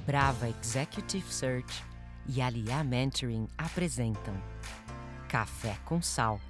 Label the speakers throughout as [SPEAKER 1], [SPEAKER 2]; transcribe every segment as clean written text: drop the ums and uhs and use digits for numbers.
[SPEAKER 1] Brava Executive Search e Aliá Mentoring apresentam Café com Sal.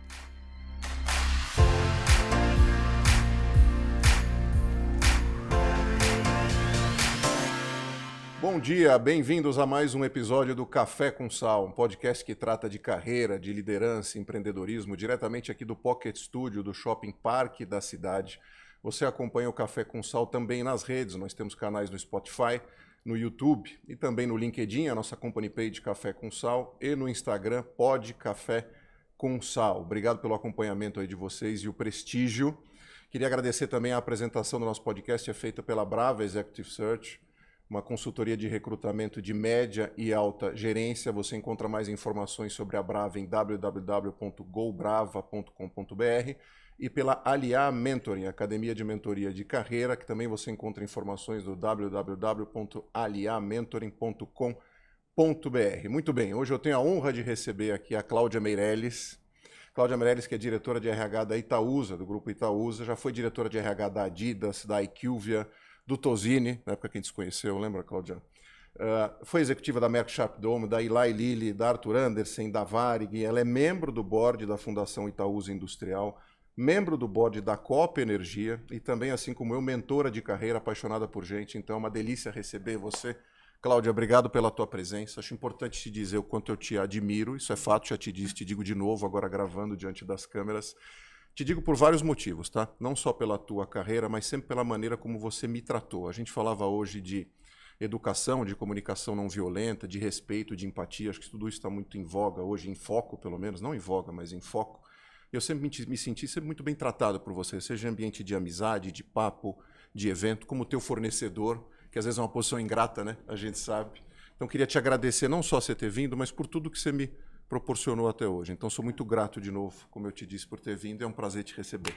[SPEAKER 2] Bom dia, bem-vindos a mais um episódio do Café com Sal, um podcast que trata de carreira, de liderança, empreendedorismo, diretamente aqui do Pocket Studio, do Shopping Parque da cidade. Você acompanha o Café com Sal também nas redes, nós temos canais no Spotify, no YouTube e também no LinkedIn, a nossa company page Café com Sal, e no Instagram, Pod Café com Sal. Obrigado pelo acompanhamento aí de vocês e o prestígio. Queria agradecer também a apresentação do nosso podcast, é feita pela Brava Executive Search, uma consultoria de recrutamento de média e alta gerência. Você encontra mais informações sobre a Brava em www.gobrava.com.br e pela Aliá Mentoring, Academia de Mentoria de Carreira, que também você encontra informações no www.aliamentoring.com.br. Muito bem, hoje eu tenho a honra de receber aqui a Cláudia Meirelles. Cláudia Meirelles, que é diretora de RH da Itaúsa, do Grupo Itaúsa, já foi diretora de RH da Adidas, da IQVIA, do Tozini, na época que a gente se conheceu, lembra, Cláudia? Foi executiva da Merck Sharp Dome, da Eli Lilly, da Arthur Andersen, da Varig. Ela é membro do board da Fundação Itaúsa Industrial, membro do board da Copa Energia e também, assim como eu, mentora de carreira, apaixonada por gente. Então é uma delícia receber você. Cláudia, obrigado pela tua presença. Acho importante te dizer o quanto eu te admiro. Isso é fato, já te disse, te digo de novo, agora gravando diante das câmeras. Te digo por vários motivos, tá? Não só pela tua carreira, mas sempre pela maneira como você me tratou. A gente falava hoje de educação, de comunicação não violenta, de respeito, de empatia. Acho que tudo isso está muito em voga hoje, em foco pelo menos. Não em voga, mas em foco. Eu sempre me senti sempre muito bem tratado por você, seja em ambiente de amizade, de papo, de evento, como teu fornecedor, que às vezes é uma posição ingrata, né? A gente sabe. Então queria te agradecer não só você ter vindo, mas por tudo que você me proporcionou até hoje. Então, sou muito grato de novo, como eu te disse, por ter vindo. É um prazer te receber.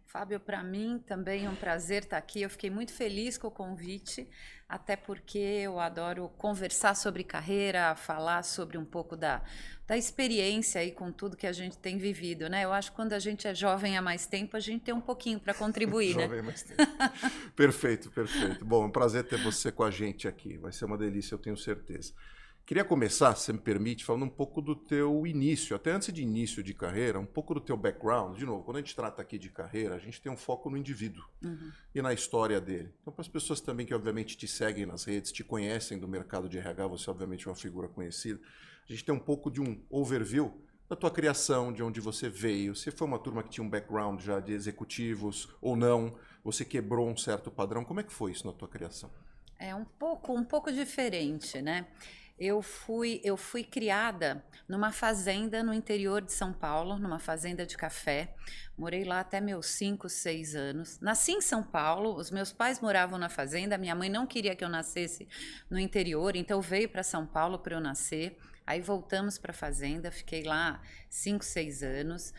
[SPEAKER 3] Fábio, para mim também é um prazer estar aqui. Eu fiquei muito feliz com o convite, até porque eu adoro conversar sobre carreira, falar sobre um pouco da experiência aí com tudo que a gente tem vivido, né? Eu acho que quando a gente é jovem há mais tempo, a gente tem um pouquinho para contribuir, né?
[SPEAKER 2] Jovem há mais tempo. Perfeito, perfeito. Bom, é um prazer ter você com a gente aqui. Vai ser uma delícia, eu tenho certeza. Queria começar, se me permite, falando um pouco do teu início, até antes de início de carreira, um pouco do teu background. De novo, quando a gente trata aqui de carreira, a gente tem um foco no indivíduo e na história dele. Então, para as pessoas também que obviamente te seguem nas redes, te conhecem do mercado de RH, você obviamente é uma figura conhecida, a gente tem um pouco de um overview da tua criação, de onde você veio. Se foi uma turma que tinha um background já de executivos ou não, você quebrou um certo padrão. Como é que foi isso na tua criação?
[SPEAKER 3] É um pouco diferente, né? Eu fui criada numa fazenda no interior de São Paulo, numa fazenda de café. Morei lá até meus 5, 6 anos. Nasci em São Paulo, os meus pais moravam na fazenda, minha mãe não queria que eu nascesse no interior, então veio para São Paulo para eu nascer. Aí voltamos para a fazenda, fiquei lá 5, 6 anos.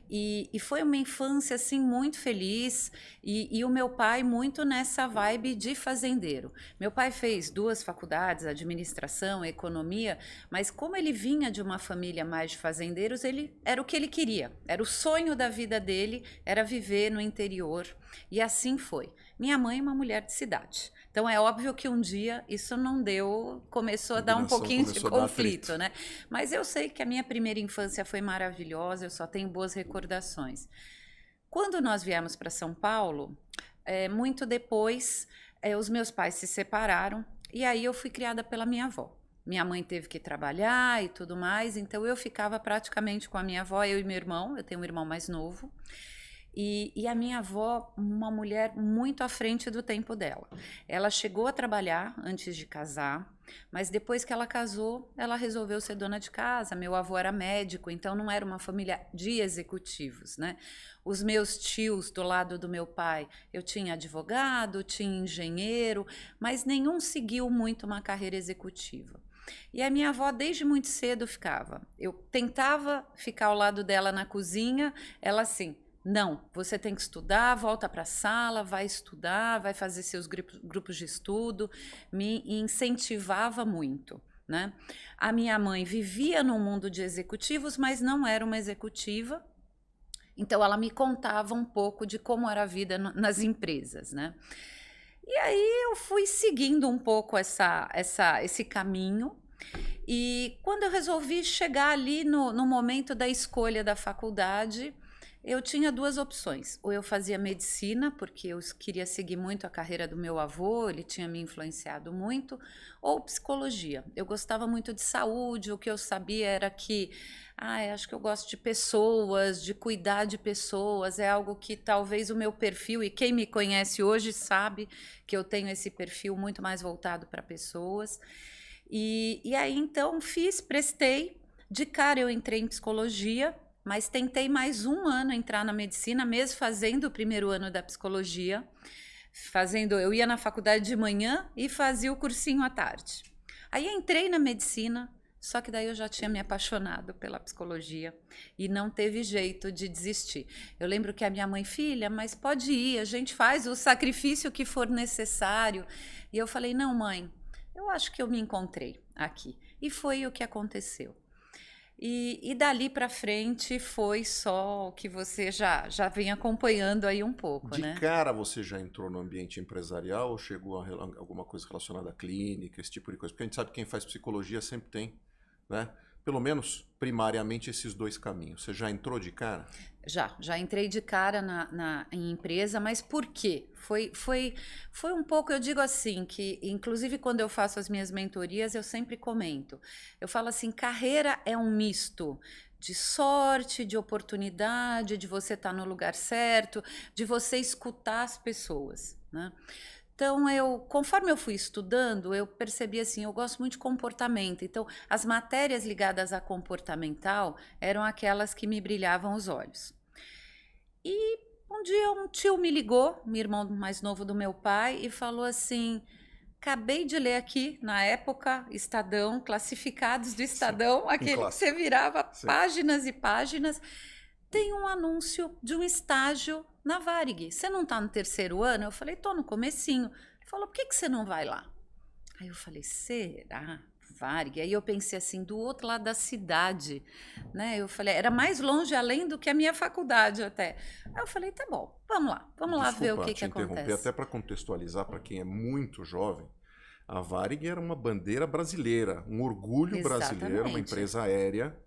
[SPEAKER 3] E foi uma infância assim muito feliz e o meu pai muito nessa vibe de fazendeiro. Meu pai fez 2 faculdades, administração, economia, mas como ele vinha de uma família mais de fazendeiros, ele era o que ele queria. Era o sonho da vida dele, era viver no interior. E assim foi. Minha mãe é uma mulher de cidade. Então é óbvio que um dia isso não deu, começou a dar um pouquinho de conflito, né? Mas eu sei que a minha primeira infância foi maravilhosa, eu só tenho boas recordações. Quando nós viemos para São Paulo, muito depois, os meus pais se separaram e aí eu fui criada pela minha avó. Minha mãe teve que trabalhar e tudo mais, então eu ficava praticamente com a minha avó, eu e meu irmão, eu tenho um irmão mais novo. E a minha avó, uma mulher muito à frente do tempo dela. Ela chegou a trabalhar antes de casar, mas depois que ela casou, ela resolveu ser dona de casa. Meu avô era médico, então não era uma família de executivos, né? Os meus tios do lado do meu pai, eu tinha advogado, tinha engenheiro, mas nenhum seguiu muito uma carreira executiva. E a minha avó desde muito cedo ficava. Eu tentava ficar ao lado dela na cozinha, ela assim... Não, você tem que estudar, volta para a sala, vai estudar, vai fazer seus grupos de estudo, me incentivava muito, né? A minha mãe vivia num mundo de executivos, mas não era uma executiva, então ela me contava um pouco de como era a vida nas empresas, né? E aí eu fui seguindo um pouco esse caminho. E quando eu resolvi chegar ali no momento da escolha da faculdade, eu tinha duas opções. Ou eu fazia medicina, porque eu queria seguir muito a carreira do meu avô, ele tinha me influenciado muito, ou psicologia. Eu gostava muito de saúde, o que eu sabia era que, acho que eu gosto de pessoas, de cuidar de pessoas, é algo que talvez o meu perfil, e quem me conhece hoje sabe que eu tenho esse perfil muito mais voltado para pessoas. E aí então prestei, de cara eu entrei em psicologia, mas tentei mais um ano entrar na medicina, mesmo fazendo o primeiro ano da psicologia, eu ia na faculdade de manhã e fazia o cursinho à tarde. Aí entrei na medicina, só que daí eu já tinha me apaixonado pela psicologia e não teve jeito de desistir. Eu lembro que a minha mãe, filha, mas pode ir, a gente faz o sacrifício que for necessário. E eu falei, não, mãe, eu acho que eu me encontrei aqui. E foi o que aconteceu. E dali para frente foi só o que você já vem acompanhando aí um pouco,
[SPEAKER 2] De
[SPEAKER 3] né?
[SPEAKER 2] cara você já entrou no ambiente empresarial ou chegou a alguma coisa relacionada à clínica, esse tipo de coisa? Porque a gente sabe que quem faz psicologia sempre tem, né? Pelo menos primariamente esses dois caminhos. Você já entrou de cara?
[SPEAKER 3] Já entrei de cara em empresa, mas por quê? Foi um pouco, eu digo assim, que inclusive quando eu faço as minhas mentorias, eu sempre comento. Eu falo assim, carreira é um misto de sorte, de oportunidade, de você estar no lugar certo, de você escutar as pessoas, né? Então, conforme eu fui estudando, eu percebi assim, eu gosto muito de comportamento. Então, as matérias ligadas a comportamental eram aquelas que me brilhavam os olhos. E um dia um tio me ligou, meu irmão mais novo do meu pai, e falou assim: acabei de ler aqui, na época, Estadão, classificados do Estadão,
[SPEAKER 2] Sim,
[SPEAKER 3] aquele que você virava
[SPEAKER 2] Sim.
[SPEAKER 3] páginas e páginas. Tem um anúncio de um estágio na Varig. Você não está no terceiro ano? Eu falei, estou no comecinho. Ele falou, por que você não vai lá? Aí eu falei, será? Varig? Aí eu pensei assim, do outro lado da cidade, né? Eu falei, era mais longe além do que a minha faculdade até. Aí eu falei, tá bom, vamos lá ver o que acontece.
[SPEAKER 2] Até para contextualizar para quem é muito jovem, a Varig era uma bandeira brasileira, um orgulho brasileiro, uma empresa aérea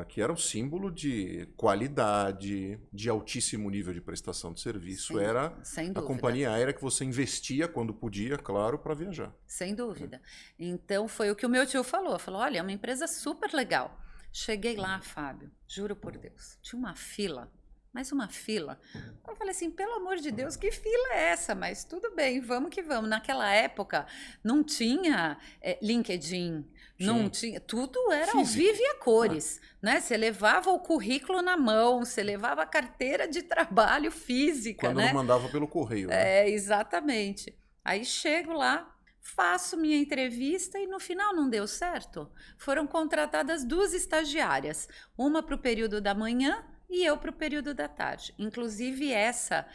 [SPEAKER 2] que era um símbolo de qualidade, de altíssimo nível de prestação de serviço. Era a companhia aérea que você investia quando podia, claro, para viajar.
[SPEAKER 3] Sem dúvida. Então foi o que o meu tio falou. Falou, olha, é uma empresa super legal. Cheguei lá, Fábio, juro por Deus, tinha uma fila. Mais uma fila. Eu falei assim, pelo amor de Deus, que fila é essa? Mas tudo bem, vamos que vamos. Naquela época não tinha LinkedIn, não tinha, tudo era ao vivo e a cores, né? Você levava o currículo na mão, você levava a carteira de trabalho física,
[SPEAKER 2] quando
[SPEAKER 3] né?
[SPEAKER 2] não mandava pelo correio, né?
[SPEAKER 3] Exatamente. Aí chego lá, faço minha entrevista e no final não deu certo. Foram contratadas 2 estagiárias, uma para o período da manhã e eu para o período da tarde. Inclusive essa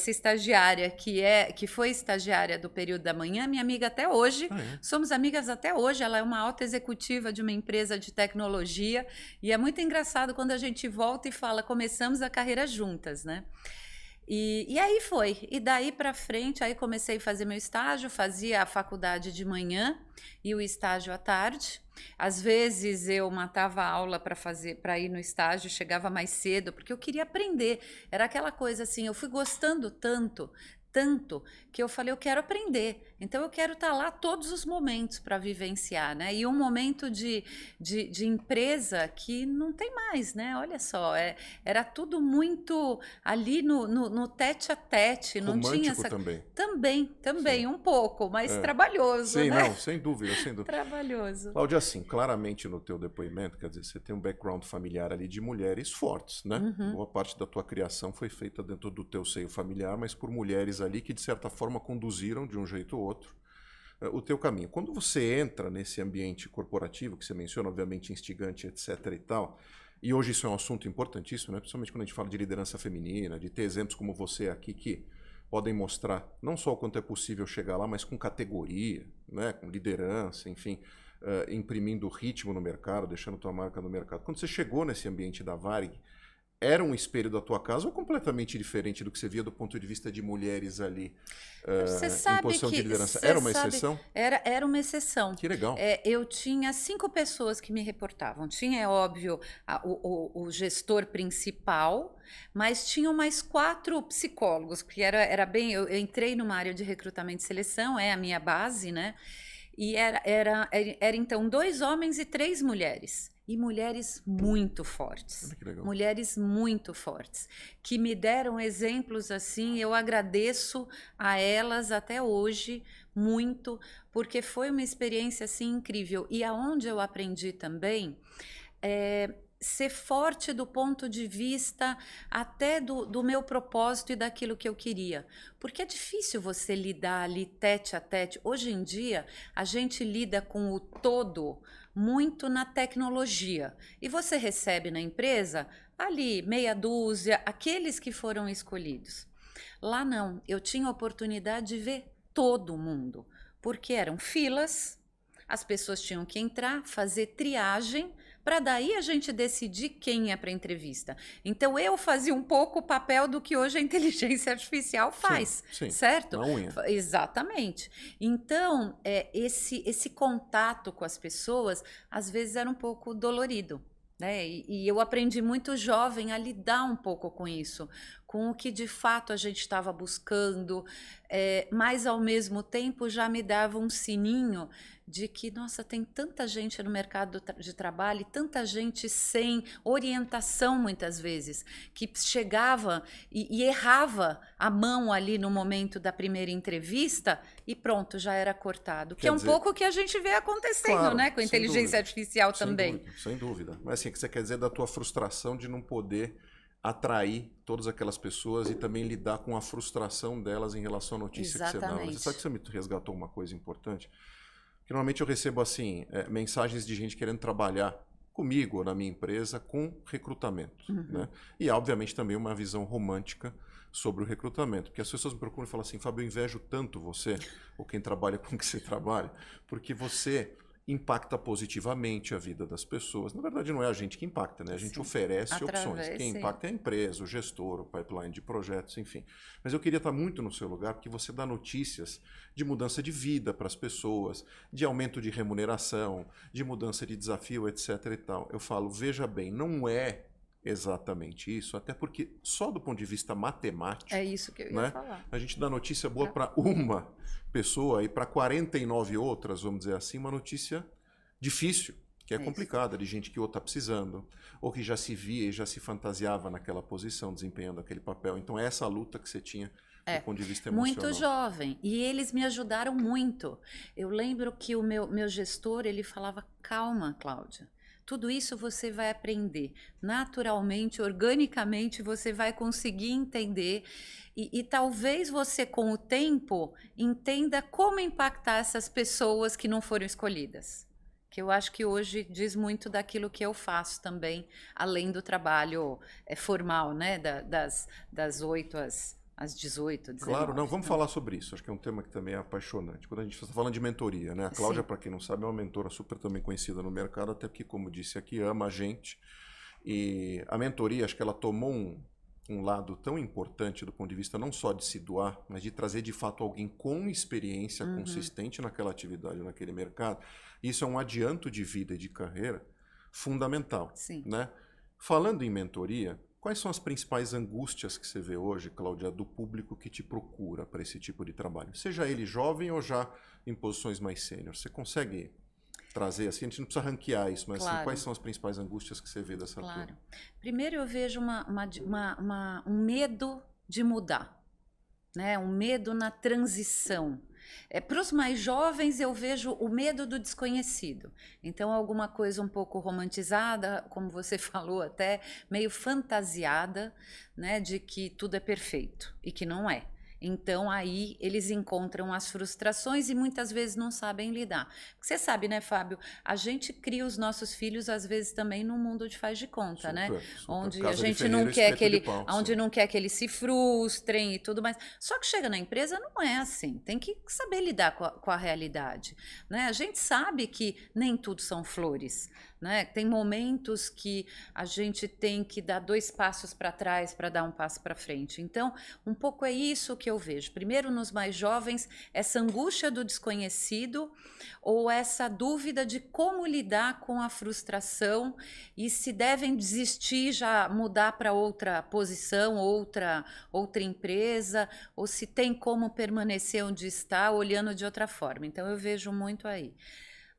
[SPEAKER 3] estagiária que foi estagiária do período da manhã, minha amiga até hoje, somos amigas até hoje, ela é uma alta executiva de uma empresa de tecnologia e é muito engraçado quando a gente volta e fala, começamos a carreira juntas, né? E aí foi, e daí para frente, aí comecei a fazer meu estágio, fazia a faculdade de manhã e o estágio à tarde. Às vezes eu matava a aula para ir no estágio, chegava mais cedo, porque eu queria aprender. Era aquela coisa assim, eu fui gostando tanto que eu falei, eu quero aprender. Então eu quero estar lá todos os momentos para vivenciar, né? E um momento de empresa que não tem mais, né? Olha só, era tudo muito ali no tete a tete, não tinha essa...
[SPEAKER 2] também.
[SPEAKER 3] Também, um pouco, mas trabalhoso,
[SPEAKER 2] Sim,
[SPEAKER 3] né?
[SPEAKER 2] não, sem dúvida, sem dúvida.
[SPEAKER 3] Trabalhoso.
[SPEAKER 2] Cláudia, assim, claramente no teu depoimento, quer dizer, você tem um background familiar ali de mulheres fortes, né? Boa parte da tua criação foi feita dentro do teu seio familiar, mas por mulheres ali que, de certa forma, conduziram de um jeito ou outro o teu caminho. Quando você entra nesse ambiente corporativo, que você menciona, obviamente, instigante, etc. e tal, e hoje isso é um assunto importantíssimo, né? Principalmente quando a gente fala de liderança feminina, de ter exemplos como você aqui que podem mostrar não só o quanto é possível chegar lá, mas com categoria, né? Com liderança, enfim, imprimindo ritmo no mercado, deixando tua marca no mercado. Quando você chegou nesse ambiente da Varig, era um espelho da tua casa ou completamente diferente do que você via do ponto de vista de mulheres ali
[SPEAKER 3] Você
[SPEAKER 2] em
[SPEAKER 3] sabe
[SPEAKER 2] posição de
[SPEAKER 3] que
[SPEAKER 2] liderança?
[SPEAKER 3] você
[SPEAKER 2] Era uma
[SPEAKER 3] sabe,
[SPEAKER 2] exceção?
[SPEAKER 3] era uma exceção.
[SPEAKER 2] Que legal.
[SPEAKER 3] Eu tinha 5 pessoas que me reportavam. Tinha, é óbvio, o gestor principal, mas tinham mais 4 psicólogos, que era bem. Eu entrei numa área de recrutamento e seleção, é a minha base, né? E era então 2 homens e 3 mulheres. E mulheres muito fortes.
[SPEAKER 2] Olha que legal.
[SPEAKER 3] Mulheres muito fortes. Que me deram exemplos assim. Eu agradeço a elas até hoje muito, porque foi uma experiência assim incrível. E aonde eu aprendi também ser forte do ponto de vista até do meu propósito e daquilo que eu queria. Porque é difícil você lidar ali tete a tete. Hoje em dia, a gente lida com o todo muito na tecnologia. E você recebe na empresa ali meia dúzia, aqueles que foram escolhidos. Lá não, eu tinha a oportunidade de ver todo mundo, porque eram filas, as pessoas tinham que entrar, fazer triagem, para daí a gente decidir quem ia para a entrevista. Então eu fazia um pouco o papel do que hoje a inteligência artificial faz,
[SPEAKER 2] sim,
[SPEAKER 3] certo?
[SPEAKER 2] na unha.
[SPEAKER 3] Exatamente. Então esse contato com as pessoas às vezes era um pouco dolorido. Né? E eu aprendi muito jovem a lidar um pouco com isso, com o que de fato a gente estava buscando, mas ao mesmo tempo já me dava um sininho de que, nossa, tem tanta gente no mercado de trabalho, e tanta gente sem orientação muitas vezes, que chegava e errava a mão ali no momento da primeira entrevista e pronto, já era cortado. Que é um pouco o que a gente vê acontecendo,
[SPEAKER 2] claro,
[SPEAKER 3] né, com a inteligência artificial também.
[SPEAKER 2] Sem dúvida. Mas assim, o que você quer dizer da tua frustração de não poder atrair todas aquelas pessoas e também lidar com a frustração delas em relação à notícia que você dá. Você sabe que você me resgatou uma coisa importante? Que normalmente eu recebo assim mensagens de gente querendo trabalhar comigo ou na minha empresa com recrutamento. Né? E obviamente também uma visão romântica sobre o recrutamento. Porque as pessoas me procuram e falam assim, Fábio, eu invejo tanto você, ou quem trabalha com que você trabalha, porque você impacta positivamente a vida das pessoas. Na verdade, não é a gente que impacta, né? A gente oferece opções. Quem impacta é a empresa, o gestor, o pipeline de projetos, enfim. Mas eu queria estar muito no seu lugar, porque você dá notícias de mudança de vida para as pessoas, de aumento de remuneração, de mudança de desafio, etc. e tal. Eu falo, veja bem, não é exatamente isso, até porque só do ponto de vista matemático...
[SPEAKER 3] É isso que eu ia falar.
[SPEAKER 2] A gente dá notícia boa para uma pessoa e para 49 outras, vamos dizer assim, uma notícia difícil, que é complicada, de gente que ou está precisando, ou que já se via e já se fantasiava naquela posição, desempenhando aquele papel. Então é essa luta que você tinha do ponto de vista emocional.
[SPEAKER 3] Muito jovem. E eles me ajudaram muito. Eu lembro que o meu gestor, ele falava, calma, Cláudia. Tudo isso você vai aprender. Naturalmente, organicamente, você vai conseguir entender. E talvez você, com o tempo, entenda como impactar essas pessoas que não foram escolhidas. Que eu acho que hoje diz muito daquilo que eu faço também, além do trabalho formal, né? Das 8 às 18, 19.
[SPEAKER 2] Claro, não, vamos falar sobre isso. Acho que é um tema que também é apaixonante. Quando a gente está falando de mentoria, né? A Cláudia, para quem não sabe, é uma mentora super também conhecida no mercado, até porque, como disse aqui, ama a gente. E a mentoria, acho que ela tomou um lado tão importante do ponto de vista não só de se doar, mas de trazer de fato alguém com experiência consistente naquela atividade, naquele mercado. Isso é um adianto de vida e de carreira fundamental.
[SPEAKER 3] Sim.
[SPEAKER 2] Né? Falando em mentoria, quais são as principais angústias que você vê hoje, Cláudia, do público que te procura para esse tipo de trabalho? Seja ele jovem ou já em posições mais sênior. Você consegue trazer assim? A gente não precisa ranquear isso, mas assim, quais são as principais angústias que você vê dessa turma?
[SPEAKER 3] Primeiro eu vejo um medo de mudar, né? Um medo na transição. Para os mais jovens eu vejo o medo do desconhecido. Então alguma coisa um pouco romantizada, como você falou até, meio fantasiada, né, de que tudo é perfeito e que não é. Então, aí eles encontram as frustrações e muitas vezes não sabem lidar. Porque você sabe, né, Fábio? A gente cria os nossos filhos, às vezes, também num mundo de faz de conta, né?
[SPEAKER 2] Super, super.
[SPEAKER 3] Onde a
[SPEAKER 2] Casa de
[SPEAKER 3] gente não
[SPEAKER 2] ferreiro,
[SPEAKER 3] quer
[SPEAKER 2] espeto de pau,
[SPEAKER 3] onde
[SPEAKER 2] sim.
[SPEAKER 3] não quer que eles se frustrem e tudo mais. Só que chega na empresa, não é assim. Tem que saber lidar com a realidade, né? A gente sabe que nem tudo são flores, né? Tem momentos que a gente tem que dar 2 passos para trás para dar um passo para frente. Então, um pouco é isso que eu vejo. Primeiro, nos mais jovens, essa angústia do desconhecido ou essa dúvida de como lidar com a frustração e se devem desistir, já mudar para outra posição, outra empresa, ou se tem como permanecer onde está, olhando de outra forma. Então, eu vejo muito aí.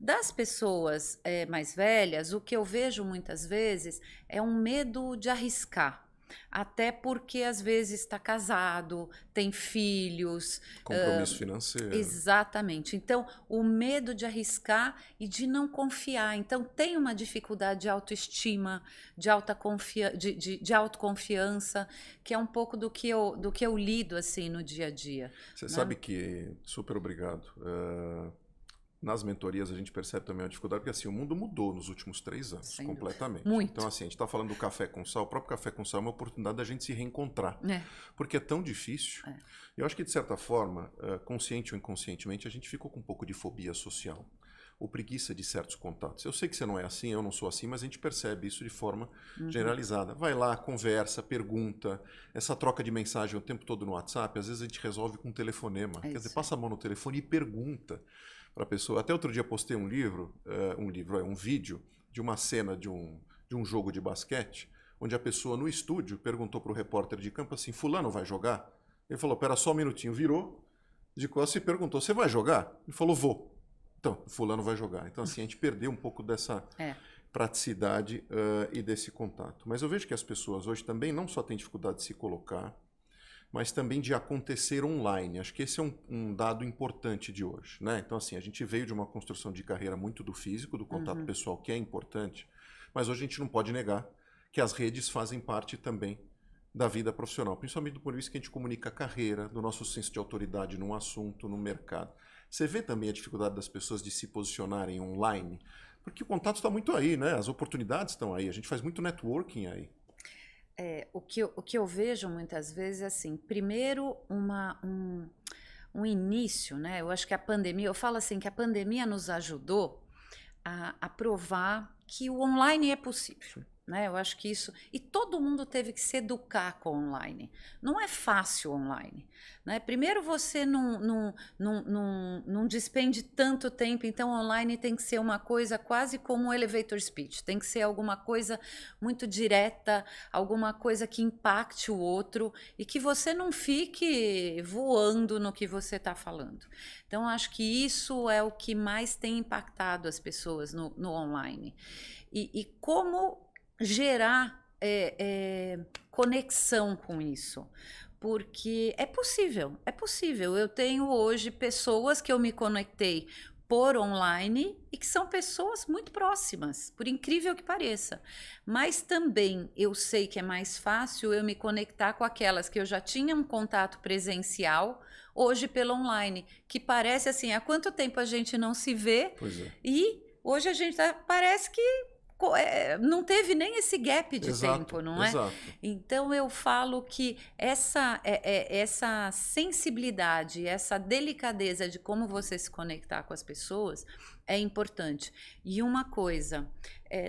[SPEAKER 3] Das pessoas mais velhas, o que eu vejo muitas vezes é um medo de arriscar. Até porque às vezes está casado, tem filhos.
[SPEAKER 2] Compromisso financeiro.
[SPEAKER 3] Exatamente. Então, o medo de arriscar e de não confiar. Então, tem uma dificuldade de autoestima, de autoconfiança, que é um pouco do que eu lido assim no dia a dia.
[SPEAKER 2] Você
[SPEAKER 3] Né?
[SPEAKER 2] sabe que... Super obrigado. Nas mentorias a gente percebe também a dificuldade, porque assim, o mundo mudou nos últimos 3 anos,
[SPEAKER 3] Sem
[SPEAKER 2] completamente.
[SPEAKER 3] dúvida. Muito.
[SPEAKER 2] Então assim, a gente está falando do café com sal, o próprio café com sal é uma oportunidade da gente se reencontrar, porque é tão difícil. Eu acho que de certa forma, consciente ou inconscientemente, a gente ficou com um pouco de fobia social, ou preguiça de certos contatos. Eu sei que você não é assim, eu não sou assim, mas a gente percebe isso de forma generalizada. Vai lá, conversa, pergunta, essa troca de mensagem o tempo todo no WhatsApp, às vezes a gente resolve com um telefonema. Quer dizer, passa a mão no telefone e pergunta para a pessoa. Até outro dia postei um vídeo de uma cena de um jogo de basquete, onde a pessoa no estúdio perguntou para o repórter de campo assim, fulano vai jogar? Ele falou, pera só um minutinho, virou de costas e perguntou, você vai jogar? Ele falou, vou. Então, fulano vai jogar. Então assim, a gente perdeu um pouco dessa praticidade e desse contato. Mas eu vejo que as pessoas hoje também não só têm dificuldade de se colocar, mas também de acontecer online. Acho que esse é um dado importante de hoje, né? Então, assim, a gente veio de uma construção de carreira muito do físico, do contato pessoal, que é importante, mas hoje a gente não pode negar que as redes fazem parte também da vida profissional, principalmente do ponto de vista que a gente comunica a carreira, do nosso senso de autoridade num assunto, no mercado. Você vê também a dificuldade das pessoas de se posicionarem online, porque o contato está muito aí, né? As oportunidades estão aí, a gente faz muito networking aí.
[SPEAKER 3] O que eu vejo muitas vezes é assim, primeiro um início, né? Eu acho que a pandemia, eu falo assim, que a pandemia nos ajudou a provar que o online é possível. Né? Eu acho que isso... E todo mundo teve que se educar com o online. Não é fácil online. Né? Primeiro, você não despende tanto tempo, então online tem que ser uma coisa quase como um elevator speech. Tem que ser alguma coisa muito direta, alguma coisa que impacte o outro e que você não fique voando no que você está falando. Então, acho que isso é o que mais tem impactado as pessoas no online. E como gerar conexão com isso, porque é possível. Eu tenho hoje pessoas que eu me conectei por online e que são pessoas muito próximas, por incrível que pareça. Mas também eu sei que é mais fácil eu me conectar com aquelas que eu já tinha um contato presencial, hoje pelo online, que parece assim, há quanto tempo a gente não se vê?
[SPEAKER 2] Pois é.
[SPEAKER 3] E hoje a gente parece que não teve nem esse gap de tempo, não é?
[SPEAKER 2] Exato.
[SPEAKER 3] Então eu falo que essa sensibilidade, essa delicadeza de como você se conectar com as pessoas é importante. E uma coisa,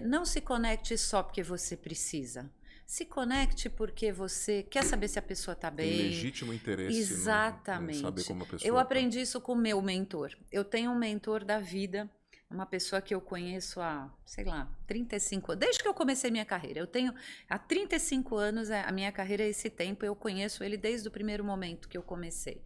[SPEAKER 3] não se conecte só porque você precisa. Se conecte porque você quer saber se a pessoa está bem.
[SPEAKER 2] Tem legítimo interesse.
[SPEAKER 3] Exatamente.
[SPEAKER 2] Em saber como a pessoa
[SPEAKER 3] eu
[SPEAKER 2] tá.
[SPEAKER 3] aprendi isso com o meu mentor. Eu tenho um mentor da vida, uma pessoa que eu conheço há, sei lá, 35 anos, desde que eu comecei minha carreira. Eu tenho há 35 anos, a minha carreira é esse tempo, eu conheço ele desde o primeiro momento que eu comecei.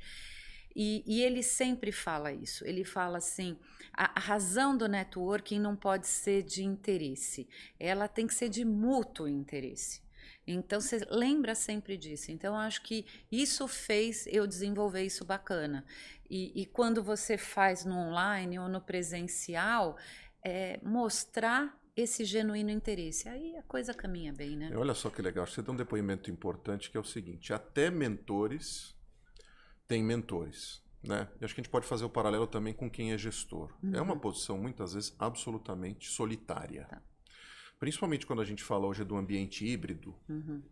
[SPEAKER 3] E ele sempre fala isso, ele fala assim, a razão do networking não pode ser de interesse, ela tem que ser de mútuo interesse. Então, você lembra sempre disso. Então, eu acho que isso fez eu desenvolver isso bacana. E quando você faz no online ou no presencial, mostrar esse genuíno interesse. Aí a coisa caminha bem, né?
[SPEAKER 2] Olha só que legal. Você deu um depoimento importante que é o seguinte, até mentores tem mentores. Né? E acho que a gente pode fazer o paralelo também com quem é gestor. É uma posição, muitas vezes, absolutamente solitária.
[SPEAKER 3] Tá.
[SPEAKER 2] Principalmente quando a gente fala hoje do ambiente híbrido,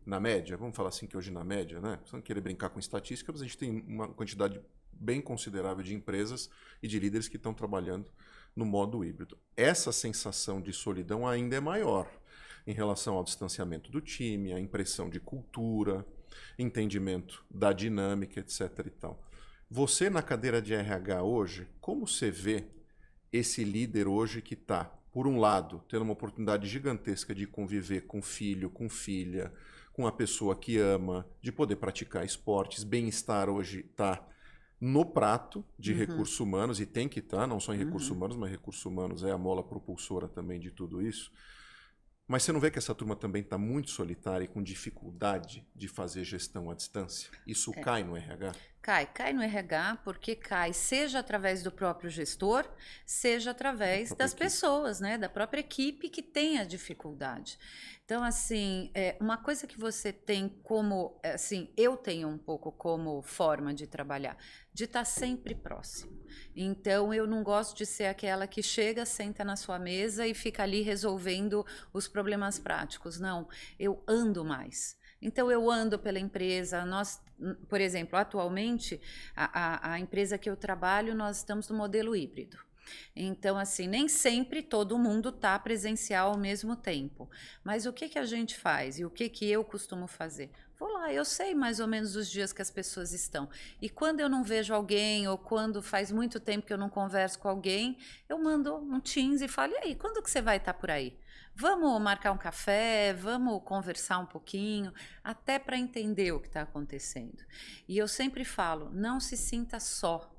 [SPEAKER 2] na média, vamos falar assim que hoje na média, né? Sem querer brincar com estatística, mas a gente tem uma quantidade bem considerável de empresas e de líderes que estão trabalhando no modo híbrido. Essa sensação de solidão ainda é maior em relação ao distanciamento do time, a impressão de cultura, entendimento da dinâmica, etc. e tal. Você na cadeira de RH hoje, como você vê esse líder hoje que está, por um lado, tendo uma oportunidade gigantesca de conviver com filho, com filha, com a pessoa que ama, de poder praticar esportes, bem-estar hoje está no prato de recursos humanos, e tem que estar, não só em recursos humanos, mas recursos humanos é a mola propulsora também de tudo isso. Mas você não vê que essa turma também está muito solitária e com dificuldade de fazer gestão à distância? Isso cai no RH?
[SPEAKER 3] Cai no RH, porque cai seja através do próprio gestor, seja através das pessoas, né, da própria equipe que tem a dificuldade. Então, assim, uma coisa que você tem como, assim, eu tenho um pouco como forma de trabalhar, de estar sempre próximo. Então, eu não gosto de ser aquela que chega, senta na sua mesa e fica ali resolvendo os problemas práticos. Não, eu ando mais. Então, eu ando pela empresa. Nós, por exemplo, atualmente, a empresa que eu trabalho, nós estamos no modelo híbrido. Então, assim, nem sempre todo mundo está presencial ao mesmo tempo. Mas o que que a gente faz e o que que eu costumo fazer? Vou lá, eu sei mais ou menos os dias que as pessoas estão. E quando eu não vejo alguém ou quando faz muito tempo que eu não converso com alguém, eu mando um Teams e falo, e aí, quando que você vai estar por aí? Vamos marcar um café, vamos conversar um pouquinho, até para entender o que está acontecendo. E eu sempre falo, não se sinta só.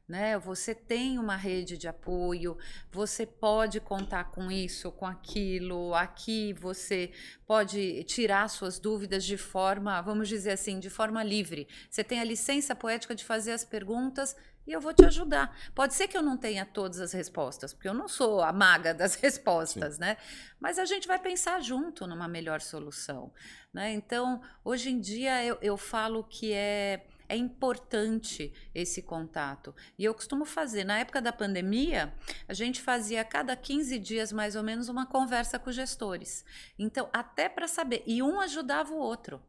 [SPEAKER 3] Né? Você tem uma rede de apoio, você pode contar com isso, com aquilo, aqui você pode tirar suas dúvidas de forma, vamos dizer assim, de forma livre. Você tem a licença poética de fazer as perguntas e eu vou te ajudar. Pode ser que eu não tenha todas as respostas, porque eu não sou a maga das respostas, né? Mas a gente vai pensar junto numa melhor solução, né? Então, hoje em dia eu falo que é importante esse contato. E eu costumo fazer, na época da pandemia, a gente fazia a cada 15 dias, mais ou menos, uma conversa com os gestores. Então, até para saber, e um ajudava o outro.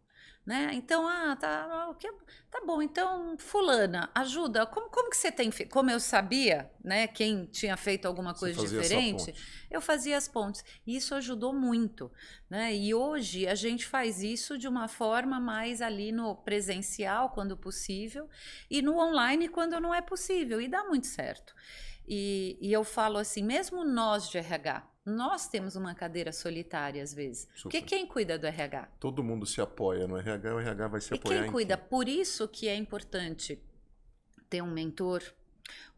[SPEAKER 3] Né? Então, tá bom, então, fulana, ajuda, como que você tem feito? Como eu sabia, né, quem tinha feito alguma coisa diferente, eu fazia as pontes, e isso ajudou muito, né? E hoje a gente faz isso de uma forma mais ali no presencial, quando possível, e no online, quando não é possível, e dá muito certo. E eu falo assim, mesmo nós de RH, nós temos uma cadeira solitária às vezes. Super. Porque quem cuida do RH?
[SPEAKER 2] Todo mundo se apoia no RH, o RH vai se apoiar em
[SPEAKER 3] quem cuida? Por isso que é importante ter um mentor,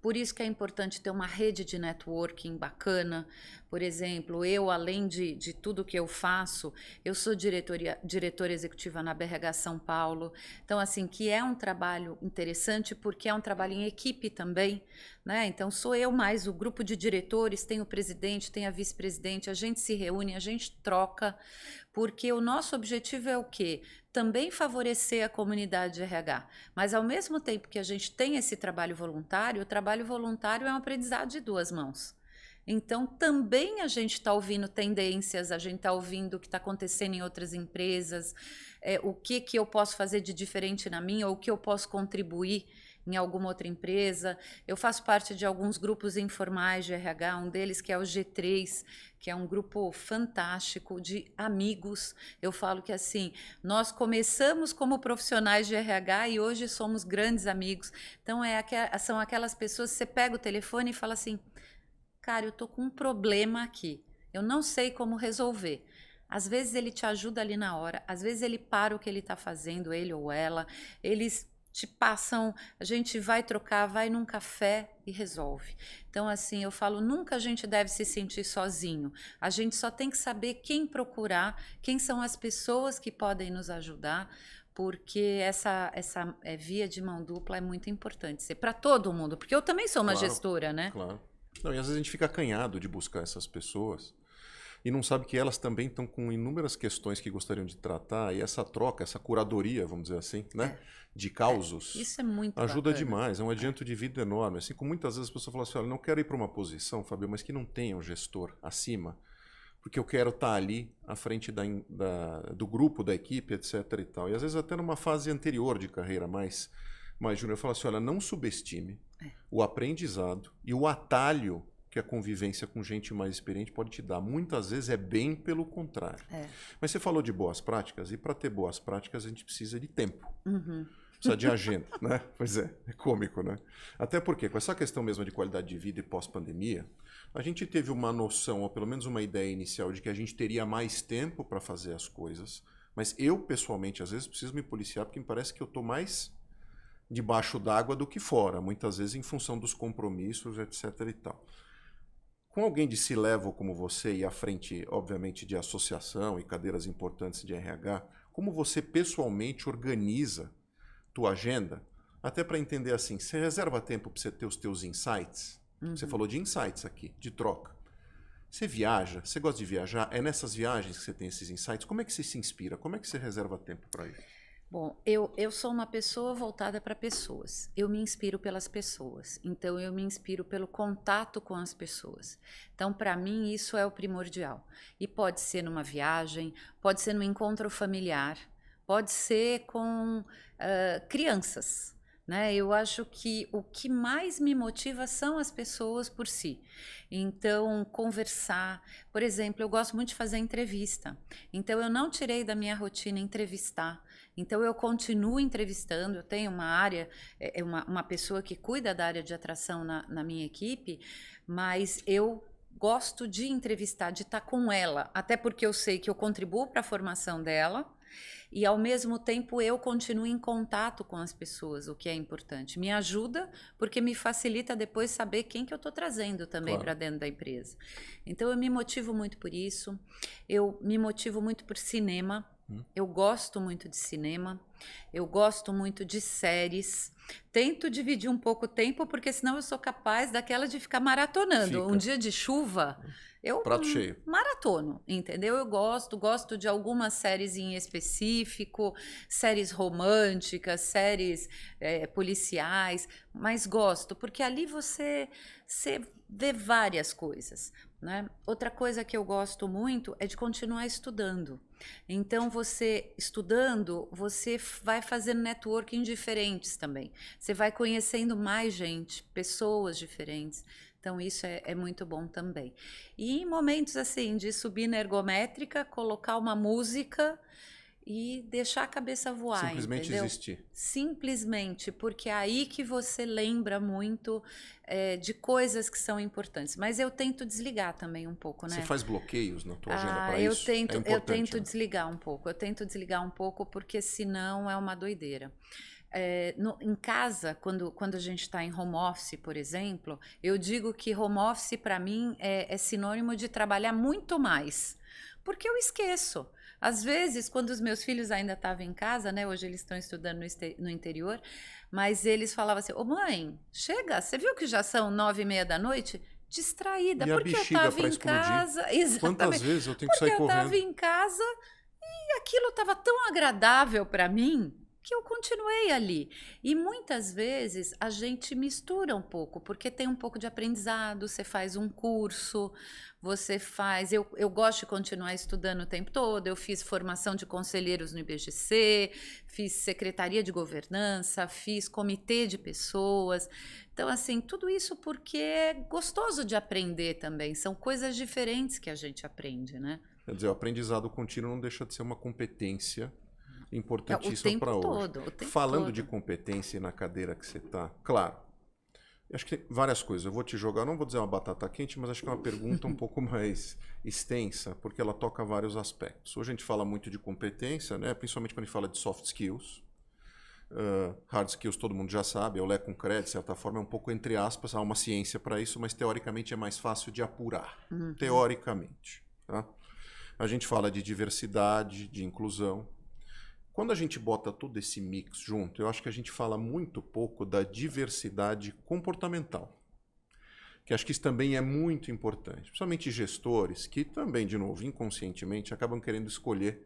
[SPEAKER 3] por isso que é importante ter uma rede de networking bacana. Por exemplo, eu, além de tudo que eu faço, eu sou diretora executiva na BRH São Paulo. Então, assim, que é um trabalho interessante porque é um trabalho em equipe também, né? Então, sou eu mais o grupo de diretores, tem o presidente, tem a vice-presidente, a gente se reúne, a gente troca, porque o nosso objetivo é o quê? Também favorecer a comunidade de RH. Mas, ao mesmo tempo que a gente tem esse trabalho voluntário, o trabalho voluntário é um aprendizado de duas mãos. Então, também a gente está ouvindo tendências, a gente está ouvindo o que está acontecendo em outras empresas, o que eu posso fazer de diferente na minha, ou o que eu posso contribuir em alguma outra empresa. Eu faço parte de alguns grupos informais de RH, um deles que é o G3, que é um grupo fantástico de amigos. Eu falo que assim, nós começamos como profissionais de RH e hoje somos grandes amigos. Então, são aquelas pessoas que você pega o telefone e fala assim, cara, eu tô com um problema aqui, eu não sei como resolver. Às vezes ele te ajuda ali na hora, às vezes ele para o que ele está fazendo, ele ou ela, eles te passam, a gente vai trocar, vai num café e resolve. Então, assim, eu falo, nunca a gente deve se sentir sozinho. A gente só tem que saber quem procurar, quem são as pessoas que podem nos ajudar, porque essa via de mão dupla é muito importante ser para todo mundo, porque eu também sou uma gestora, né?
[SPEAKER 2] Claro. Não, e às vezes a gente fica acanhado de buscar essas pessoas. e não sabe que elas também estão com inúmeras questões que gostariam de tratar, e essa troca, essa curadoria, vamos dizer assim, né, de causos,
[SPEAKER 3] Isso é muito
[SPEAKER 2] ajuda
[SPEAKER 3] bacana.
[SPEAKER 2] demais, é um adianto de vida enorme. Assim como muitas vezes as pessoas falam assim, olha, não quero ir para uma posição, Fabio, mas que não tenha um gestor acima, porque eu quero estar ali à frente do grupo, da equipe, etc. e tal. E às vezes até numa fase anterior de carreira, mais júnior, eu falo assim, olha, não subestime o aprendizado e o atalho que a convivência com gente mais experiente pode te dar. Muitas vezes é bem pelo contrário. Mas você falou de boas práticas, e para ter boas práticas a gente precisa de tempo. Precisa de agenda, né? Pois é cômico, né? Até porque com essa questão mesmo de qualidade de vida e pós-pandemia, a gente teve uma noção, ou pelo menos uma ideia inicial, de que a gente teria mais tempo para fazer as coisas, mas eu, pessoalmente, às vezes preciso me policiar, porque me parece que eu estou mais debaixo d'água do que fora, muitas vezes em função dos compromissos, etc. e tal. Com alguém de C-level como você e à frente, obviamente, de associação e cadeiras importantes de RH, como você pessoalmente organiza tua agenda, até para entender assim, você reserva tempo para você ter os teus insights? Você falou de insights aqui, de troca. Você viaja? Você gosta de viajar? É nessas viagens que você tem esses insights? Como é que você se inspira? Como é que você reserva tempo para isso?
[SPEAKER 3] Bom, eu sou uma pessoa voltada para pessoas. Eu me inspiro pelas pessoas. Então, eu me inspiro pelo contato com as pessoas. Então, para mim, isso é o primordial. E pode ser numa viagem, pode ser num encontro familiar, pode ser com crianças. Né? Eu acho que o que mais me motiva são as pessoas por si. Então, conversar. Por exemplo, eu gosto muito de fazer entrevista. Então, eu não tirei da minha rotina entrevistar. Então, eu continuo entrevistando. Eu tenho uma área, uma pessoa que cuida da área de atração na minha equipe, mas eu gosto de entrevistar, de estar com ela, até porque eu sei que eu contribuo para a formação dela. E, ao mesmo tempo, eu continuo em contato com as pessoas, o que é importante. Me ajuda, porque me facilita depois saber quem que eu estou trazendo também para dentro da empresa. Então, eu me motivo muito por isso. Eu me motivo muito por cinema. Eu gosto muito de cinema. Eu gosto muito de séries. Tento dividir um pouco o tempo, porque senão eu sou capaz daquela de ficar maratonando. Um dia de chuva... Eu
[SPEAKER 2] prato cheio.
[SPEAKER 3] Maratono, entendeu? Eu gosto de algumas séries em específico, séries românticas, séries policiais, mas gosto, porque ali você vê várias coisas, né? Outra coisa que eu gosto muito é de continuar estudando. Então, você estudando, você vai fazendo networking diferentes também. Você vai conhecendo mais gente, pessoas diferentes. Então, isso é muito bom também. E em momentos assim, de subir na ergométrica, colocar uma música e deixar a cabeça voar,
[SPEAKER 2] simplesmente
[SPEAKER 3] entendeu?
[SPEAKER 2] existir.
[SPEAKER 3] Simplesmente, porque é aí que você lembra muito de coisas que são importantes. Mas eu tento desligar também um pouco, né?
[SPEAKER 2] Você faz bloqueios na tua agenda para
[SPEAKER 3] eu
[SPEAKER 2] isso?
[SPEAKER 3] tento,
[SPEAKER 2] É importante,
[SPEAKER 3] eu tento
[SPEAKER 2] né?
[SPEAKER 3] desligar um pouco. Eu tento desligar um pouco, porque senão é uma doideira. Em casa, quando a gente está em home office, por exemplo, eu digo que home office para mim é sinônimo de trabalhar muito mais, porque eu esqueço. Às vezes, quando os meus filhos ainda estavam em casa, né, hoje eles estão estudando no interior, mas eles falavam assim, ô mãe, chega, você viu que já são 9:30 da noite? Distraída,
[SPEAKER 2] E a
[SPEAKER 3] porque eu
[SPEAKER 2] bexiga
[SPEAKER 3] estava
[SPEAKER 2] pra
[SPEAKER 3] em
[SPEAKER 2] explodir?
[SPEAKER 3] casa. Exatamente.
[SPEAKER 2] Quantas vezes eu tenho que sair
[SPEAKER 3] Porque eu
[SPEAKER 2] correndo?
[SPEAKER 3] estava em casa e aquilo estava tão agradável para mim que eu continuei ali. E muitas vezes a gente mistura um pouco, porque tem um pouco de aprendizado, você faz um curso, você faz... Eu gosto de continuar estudando o tempo todo, eu fiz formação de conselheiros no IBGC, fiz secretaria de governança, fiz comitê de pessoas. Então, assim, tudo isso porque é gostoso de aprender também, são coisas diferentes que a gente aprende, né?
[SPEAKER 2] Quer dizer, o aprendizado contínuo não deixa de ser uma competência importantíssima
[SPEAKER 3] o
[SPEAKER 2] para
[SPEAKER 3] tempo
[SPEAKER 2] hoje.
[SPEAKER 3] todo, o tempo
[SPEAKER 2] Falando
[SPEAKER 3] todo.
[SPEAKER 2] de competência e na cadeira que você está, claro, acho que tem várias coisas. Eu vou te jogar, não vou dizer uma batata quente, mas acho que é uma pergunta um pouco mais extensa, porque ela toca vários aspectos. Hoje a gente fala muito de competência, né? Principalmente quando a gente fala de soft skills. Hard skills todo mundo já sabe, eu levo com crédito, de certa forma, é um pouco entre aspas, há uma ciência para isso, mas teoricamente é mais fácil de apurar. Teoricamente. Tá? A gente fala de diversidade, de inclusão. Quando a gente bota todo esse mix junto, eu acho que a gente fala muito pouco da diversidade comportamental. que acho que isso também é muito importante, principalmente gestores que também, de novo, inconscientemente, acabam querendo escolher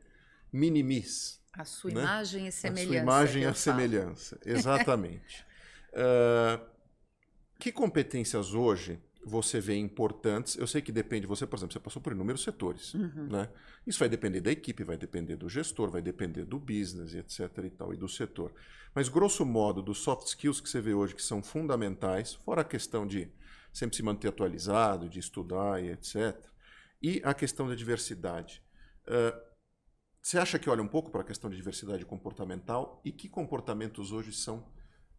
[SPEAKER 2] minimis.
[SPEAKER 3] A sua
[SPEAKER 2] Né?
[SPEAKER 3] imagem e semelhança.
[SPEAKER 2] A sua imagem
[SPEAKER 3] que
[SPEAKER 2] e
[SPEAKER 3] eu
[SPEAKER 2] a
[SPEAKER 3] falo.
[SPEAKER 2] semelhança, exatamente. Que competências hoje você vê importantes? Eu sei que depende de você, por exemplo, você passou por inúmeros setores. Né? Isso vai depender da equipe, vai depender do gestor, vai depender do business, etc. e tal, e do setor. Mas, grosso modo, dos soft skills que você vê hoje que são fundamentais, fora a questão de sempre se manter atualizado, de estudar e etc. E a questão da diversidade. Você acha que olha um pouco para a questão de diversidade comportamental e que comportamentos hoje são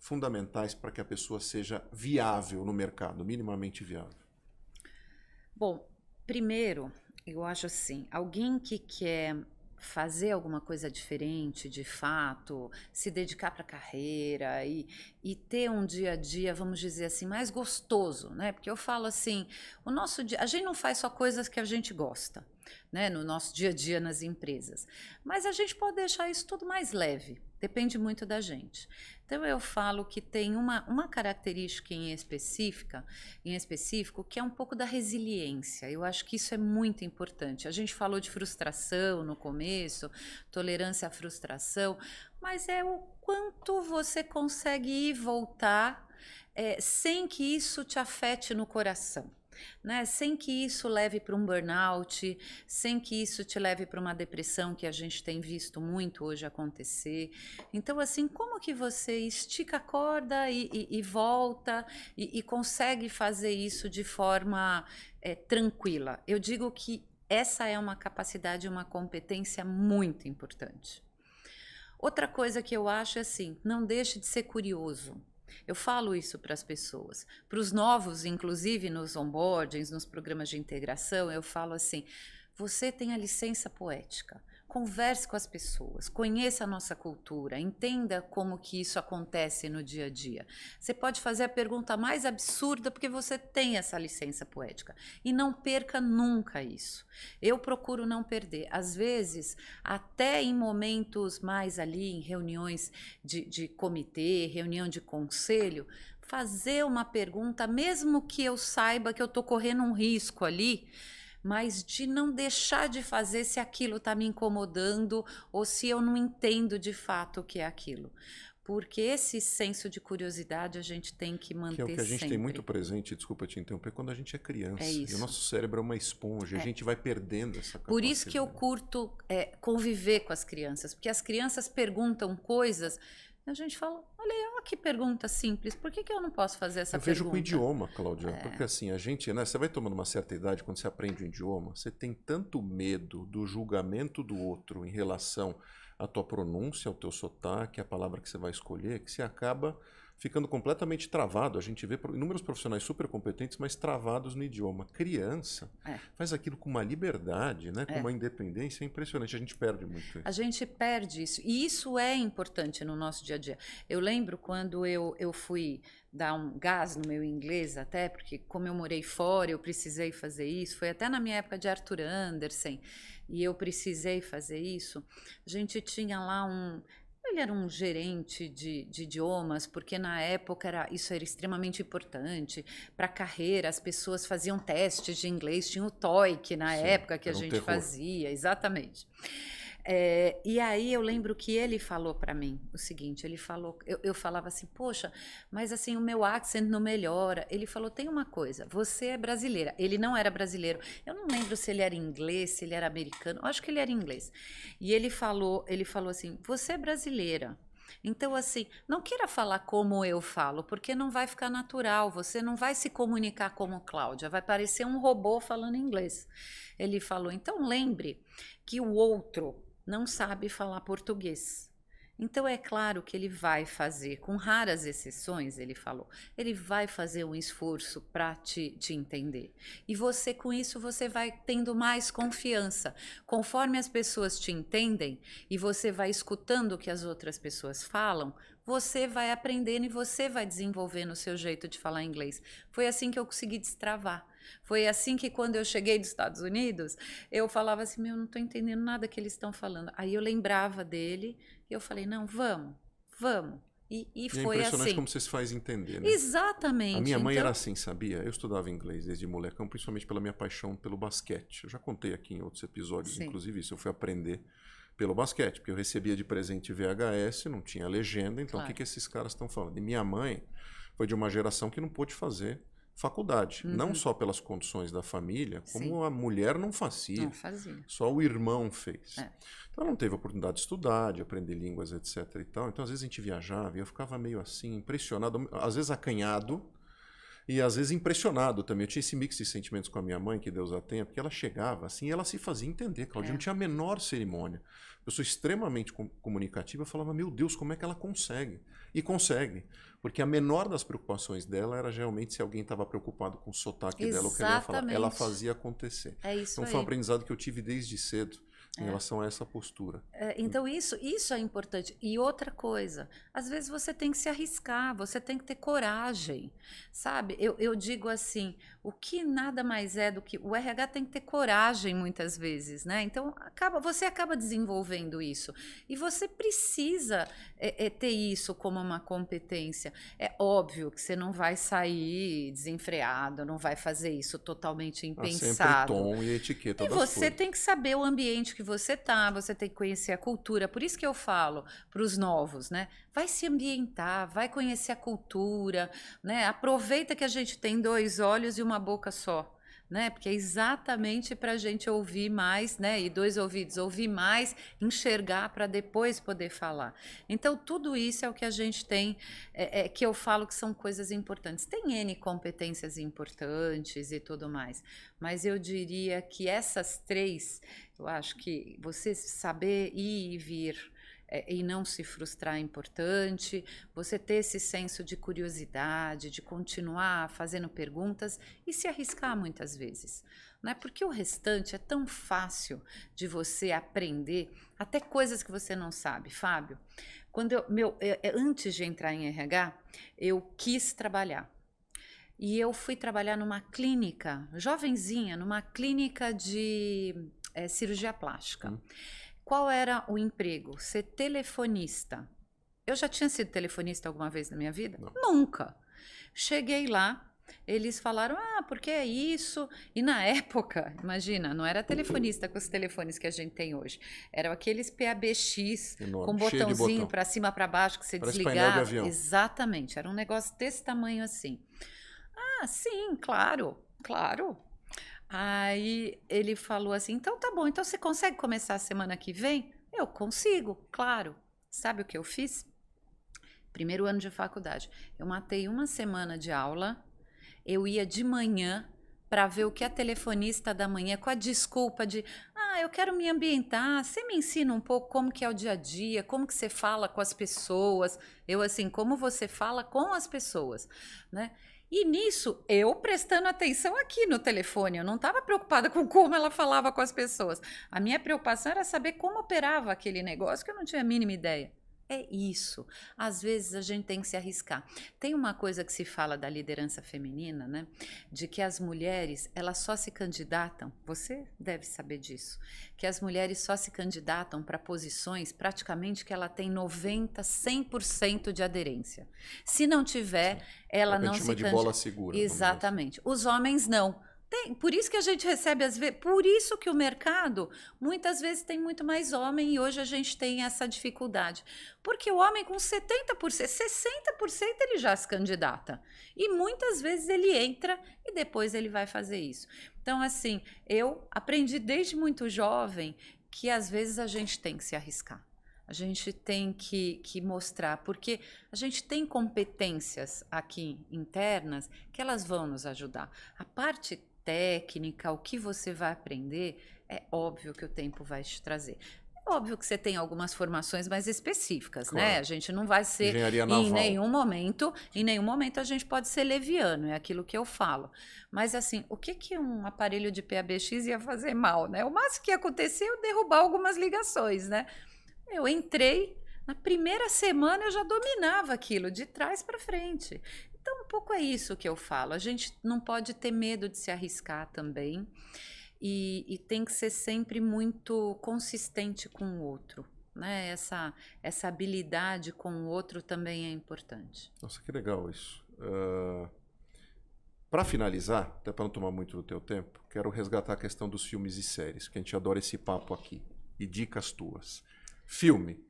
[SPEAKER 2] fundamentais para que a pessoa seja viável no mercado, minimamente viável?
[SPEAKER 3] Bom, primeiro, eu acho assim, alguém que quer fazer alguma coisa diferente, de fato, se dedicar para a carreira e ter um dia a dia, vamos dizer assim, mais gostoso, né? Porque eu falo assim, o nosso dia, a gente não faz só coisas que a gente gosta, né? No nosso dia a dia nas empresas, mas a gente pode deixar isso tudo mais leve. Depende muito da gente. Então eu falo que tem uma característica em específico, que é um pouco da resiliência. Eu acho que isso é muito importante. A gente falou de frustração no começo, tolerância à frustração, mas é o quanto você consegue ir e voltar sem que isso te afete no coração. Né? Sem que isso leve para um burnout, sem que isso te leve para uma depressão que a gente tem visto muito hoje acontecer. Então, assim, como que você estica a corda e volta e consegue fazer isso de forma tranquila? Eu digo que essa é uma capacidade, uma competência muito importante. Outra coisa que eu acho é assim, não deixe de ser curioso. Eu falo isso para as pessoas. Para os novos, inclusive nos onboardings, nos programas de integração, eu falo assim, você tem a licença poética. Converse com as pessoas, conheça a nossa cultura, entenda como que isso acontece no dia a dia. Você pode fazer a pergunta mais absurda porque você tem essa licença poética. E não perca nunca isso. Eu procuro não perder. Às vezes, até em momentos mais ali, em reuniões de comitê, reunião de conselho, fazer uma pergunta, mesmo que eu saiba que eu estou correndo um risco ali, mas de não deixar de fazer se aquilo está me incomodando ou se eu não entendo de fato o que é aquilo. Porque esse senso de curiosidade a gente tem que manter sempre.
[SPEAKER 2] Que é o que a gente tem muito presente, desculpa te interromper, quando a gente é criança.
[SPEAKER 3] É isso.
[SPEAKER 2] E o nosso cérebro é uma esponja, a gente vai perdendo essa capacidade.
[SPEAKER 3] Por isso que eu curto conviver com as crianças, porque as crianças perguntam coisas e a gente fala, olha que pergunta simples, por que eu não posso fazer essa pergunta?
[SPEAKER 2] Eu vejo com o idioma, Cláudia, porque assim, a gente, né, você vai tomando uma certa idade, quando você aprende um idioma, você tem tanto medo do julgamento do outro em relação à tua pronúncia, ao teu sotaque, à palavra que você vai escolher, que você acaba ficando completamente travado. A gente vê inúmeros profissionais super competentes, mas travados no idioma. Criança faz aquilo com uma liberdade, né, com uma independência impressionante. A gente perde muito isso.
[SPEAKER 3] A gente perde isso. E isso é importante no nosso dia a dia. Eu lembro quando eu fui dar um gás no meu inglês até, porque como eu morei fora, eu precisei fazer isso. Foi até na minha época de Arthur Andersen, e eu precisei fazer isso. A gente tinha lá ele era um gerente de idiomas, porque na época isso era extremamente importante. Para a carreira, as pessoas faziam testes de inglês, tinha o TOEIC na época que a gente fazia, exatamente. E aí eu lembro que ele falou para mim o seguinte, ele falou, eu falava assim, poxa, mas assim o meu accent não melhora. Ele falou, tem uma coisa, você é brasileira. Ele não era brasileiro. Eu não lembro se ele era inglês, se ele era americano. Eu acho que ele era inglês. E ele falou assim, você é brasileira. Então, assim, não queira falar como eu falo, porque não vai ficar natural, você não vai se comunicar como Cláudia, vai parecer um robô falando inglês. Ele falou, então lembre que o outro não sabe falar português. Então, é claro que ele vai fazer, com raras exceções, ele falou, ele vai fazer um esforço para te entender. E você, com isso, você vai tendo mais confiança. Conforme as pessoas te entendem e você vai escutando o que as outras pessoas falam, você vai aprendendo e você vai desenvolvendo o seu jeito de falar inglês. Foi assim que eu consegui destravar. Foi assim que quando eu cheguei dos Estados Unidos, eu falava assim, eu não estou entendendo nada que eles estão falando. Aí eu lembrava dele e eu falei, não, vamos, E
[SPEAKER 2] é
[SPEAKER 3] foi
[SPEAKER 2] impressionante
[SPEAKER 3] assim.
[SPEAKER 2] como você se faz entender, né?
[SPEAKER 3] Exatamente.
[SPEAKER 2] A minha mãe
[SPEAKER 3] então,
[SPEAKER 2] era assim, sabia? Eu estudava inglês desde molecão, principalmente pela minha paixão pelo basquete. Eu já contei aqui em outros episódios,
[SPEAKER 3] sim,
[SPEAKER 2] inclusive isso. Eu fui aprender pelo basquete, porque eu recebia de presente VHS, não tinha legenda, então o que
[SPEAKER 3] claro.
[SPEAKER 2] que esses caras estão falando? E minha mãe foi de uma geração que não pôde fazer faculdade, não só pelas condições da família,
[SPEAKER 3] Sim,
[SPEAKER 2] como a mulher não fazia.
[SPEAKER 3] não fazia.
[SPEAKER 2] Só o irmão fez.
[SPEAKER 3] É.
[SPEAKER 2] Então ela não teve oportunidade de estudar, de aprender línguas, etc. e tal. Então às vezes a gente viajava e eu ficava meio assim, impressionado, às vezes acanhado e às vezes impressionado também. Eu tinha esse mix de sentimentos com a minha mãe, que Deus a tenha, porque ela chegava assim e ela se fazia entender. Claudia não tinha a menor cerimônia. Eu sou extremamente comunicativa, eu falava, meu Deus, como é que ela consegue? E consegue. Porque a menor das preocupações dela era realmente se alguém estava preocupado com o sotaque dela ou o que ela ia falar. Ela
[SPEAKER 3] Exatamente.
[SPEAKER 2] fazia acontecer.
[SPEAKER 3] É isso
[SPEAKER 2] Então foi um
[SPEAKER 3] aí.
[SPEAKER 2] aprendizado que eu tive desde cedo em
[SPEAKER 3] É.
[SPEAKER 2] relação a essa postura.
[SPEAKER 3] Então, isso é importante. E outra coisa, às vezes você tem que se arriscar, você tem que ter coragem, sabe? Eu digo assim, o que nada mais é do que... O RH tem que ter coragem muitas vezes, né? Então, você acaba desenvolvendo isso. E você precisa ter isso como uma competência. É óbvio que você não vai sair desenfreado, não vai fazer isso totalmente
[SPEAKER 2] Há sempre
[SPEAKER 3] impensado.
[SPEAKER 2] tom e etiqueta
[SPEAKER 3] E
[SPEAKER 2] das
[SPEAKER 3] você
[SPEAKER 2] coisas.
[SPEAKER 3] tem que saber o ambiente que você tá, você tem que conhecer a cultura. Por isso que eu falo para os novos, né? Vai se ambientar, vai conhecer a cultura, né? Aproveita que a gente tem 2 olhos e uma boca só, né? Porque é exatamente para a gente ouvir mais, né? E 2 ouvidos, ouvir mais, enxergar para depois poder falar. Então, tudo isso é o que a gente tem, que eu falo que são coisas importantes. Tem N competências importantes e tudo mais, mas eu diria que essas 3, eu acho que você saber ir e vir e não se frustrar é importante, você ter esse senso de curiosidade, de continuar fazendo perguntas e se arriscar muitas vezes. Não é porque o restante é tão fácil de você aprender, até coisas que você não sabe, Fábio. Antes de entrar em RH, eu quis trabalhar. E eu fui trabalhar numa clínica, jovenzinha, numa clínica de cirurgia plástica. Qual era o emprego? Ser telefonista. Eu já tinha sido telefonista alguma vez na minha vida?
[SPEAKER 2] Não.
[SPEAKER 3] Nunca. Cheguei lá, eles falaram, porque é isso? E na época, imagina, não era telefonista com os telefones que a gente tem hoje. Eram aqueles PABX
[SPEAKER 2] Enorme,
[SPEAKER 3] com
[SPEAKER 2] cheio de
[SPEAKER 3] botãozinho
[SPEAKER 2] botão.
[SPEAKER 3] para cima, para baixo, que você
[SPEAKER 2] Parece painel de
[SPEAKER 3] desligava.
[SPEAKER 2] avião.
[SPEAKER 3] Exatamente, era um negócio desse tamanho assim. Sim, claro, claro. Aí ele falou assim, então tá bom, então você consegue começar a semana que vem? Eu consigo, claro. Sabe o que eu fiz? Primeiro ano de faculdade. Eu matei uma semana de aula, eu ia de manhã para ver o que a telefonista da manhã, com a desculpa de, eu quero me ambientar, você me ensina um pouco como que é o dia a dia, como que você fala com as pessoas, eu assim, como você fala com as pessoas, né? E nisso, eu prestando atenção aqui no telefone, eu não estava preocupada com como ela falava com as pessoas. A minha preocupação era saber como operava aquele negócio, que eu não tinha a mínima ideia. É isso. Às vezes a gente tem que se arriscar. Tem uma coisa que se fala da liderança feminina, né? De que as mulheres, elas só se candidatam, você deve saber disso, que as mulheres só se candidatam para posições praticamente que ela tem 90, 100% de aderência. Se não tiver, ela não se
[SPEAKER 2] chama de bola segura.
[SPEAKER 3] Exatamente. Os homens não. Por isso que a gente recebe, às vezes, por isso que o mercado muitas vezes tem muito mais homem e hoje a gente tem essa dificuldade. Porque o homem com 70%, 60% ele já se candidata. E muitas vezes ele entra e depois ele vai fazer isso. Então, assim, eu aprendi desde muito jovem que às vezes a gente tem que se arriscar. A gente tem que mostrar, porque a gente tem competências aqui internas que elas vão nos ajudar. A parte técnica, o que você vai aprender, é óbvio que o tempo vai te trazer. É óbvio que você tem algumas formações mais específicas,
[SPEAKER 2] Claro.
[SPEAKER 3] né? A gente não vai ser
[SPEAKER 2] Engenharia naval.
[SPEAKER 3] em nenhum momento a gente pode ser leviano, é aquilo que eu falo. Mas assim, o que um aparelho de PABX ia fazer mal, né? O máximo que ia acontecer é eu derrubar algumas ligações, né? Eu entrei, na primeira semana eu já dominava aquilo, de trás para frente. Então, um pouco é isso que eu falo. A gente não pode ter medo de se arriscar também e tem que ser sempre muito consistente com o outro, né? Essa habilidade com o outro também é importante.
[SPEAKER 2] Nossa, que legal isso. Para finalizar, até para não tomar muito do teu tempo, quero resgatar a questão dos filmes e séries, que a gente adora esse papo aqui. E dicas tuas. Filme.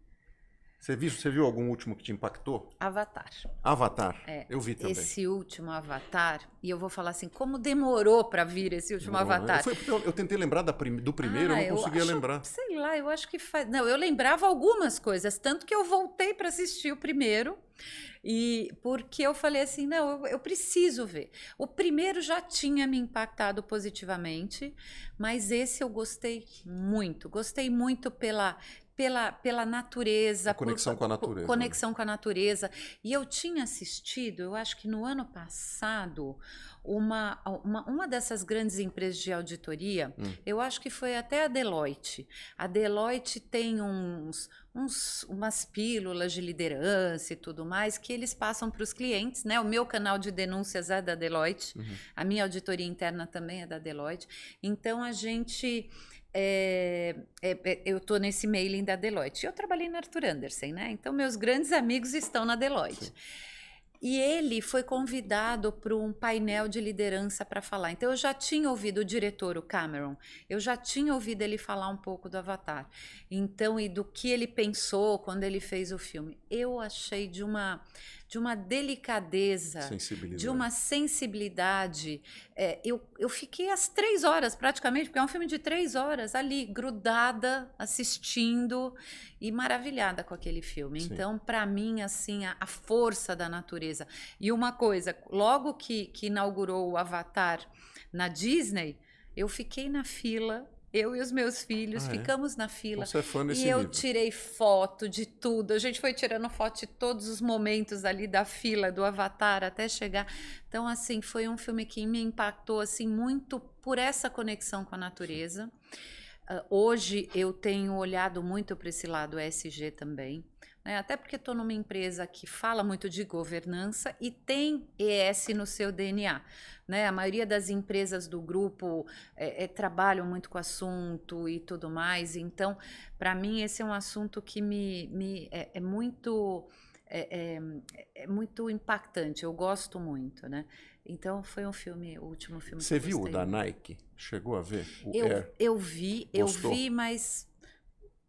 [SPEAKER 2] Você viu algum último que te impactou?
[SPEAKER 3] Avatar.
[SPEAKER 2] Avatar. Eu vi também.
[SPEAKER 3] Esse último Avatar, e eu vou falar assim, como demorou para vir esse último Avatar?
[SPEAKER 2] Eu tentei lembrar do primeiro, eu não conseguia lembrar.
[SPEAKER 3] Sei lá, eu acho que faz... Não, eu lembrava algumas coisas, tanto que eu voltei para assistir o primeiro, e porque eu falei assim, não, eu preciso ver. O primeiro já tinha me impactado positivamente, mas esse eu gostei muito pela natureza.
[SPEAKER 2] A conexão com a natureza.
[SPEAKER 3] Conexão com a natureza. E eu tinha assistido, eu acho que no ano passado, uma dessas grandes empresas de auditoria, eu acho que foi até a Deloitte. A Deloitte tem umas pílulas de liderança e tudo mais que eles passam para os clientes, né? O meu canal de denúncias é da Deloitte, a minha auditoria interna também é da Deloitte. Então, a gente... eu estou nesse mailing da Deloitte. Eu trabalhei na Arthur Andersen, né? Então, meus grandes amigos estão na Deloitte. Sim. E ele foi convidado para um painel de liderança para falar. Então, eu já tinha ouvido o diretor, o Cameron, eu já tinha ouvido ele falar um pouco do Avatar. Então, e do que ele pensou quando ele fez o filme. Eu achei de uma delicadeza, de uma sensibilidade. Eu fiquei às 3 horas, praticamente, porque é um filme de 3 horas, ali, grudada, assistindo e maravilhada com aquele filme. Sim. Então, para mim, assim, a força da natureza. E uma coisa, logo que inaugurou o Avatar na Disney, eu fiquei na fila. Eu e os meus filhos ficamos na fila.
[SPEAKER 2] Você é fã desse
[SPEAKER 3] e eu
[SPEAKER 2] livro.
[SPEAKER 3] Tirei foto de tudo. A gente foi tirando foto de todos os momentos ali da fila do Avatar até chegar. Então, assim, foi um filme que me impactou assim muito por essa conexão com a natureza. Hoje eu tenho olhado muito para esse lado ESG também. Até porque estou numa empresa que fala muito de governança e tem ES no seu DNA. Né? A maioria das empresas do grupo trabalham muito com o assunto e tudo mais. Então, para mim, esse é um assunto que é muito impactante. Eu gosto muito, né? Então, foi o último filme
[SPEAKER 2] Você
[SPEAKER 3] que eu gostei.
[SPEAKER 2] Viu o da Nike? Chegou a ver?
[SPEAKER 3] Eu vi, mas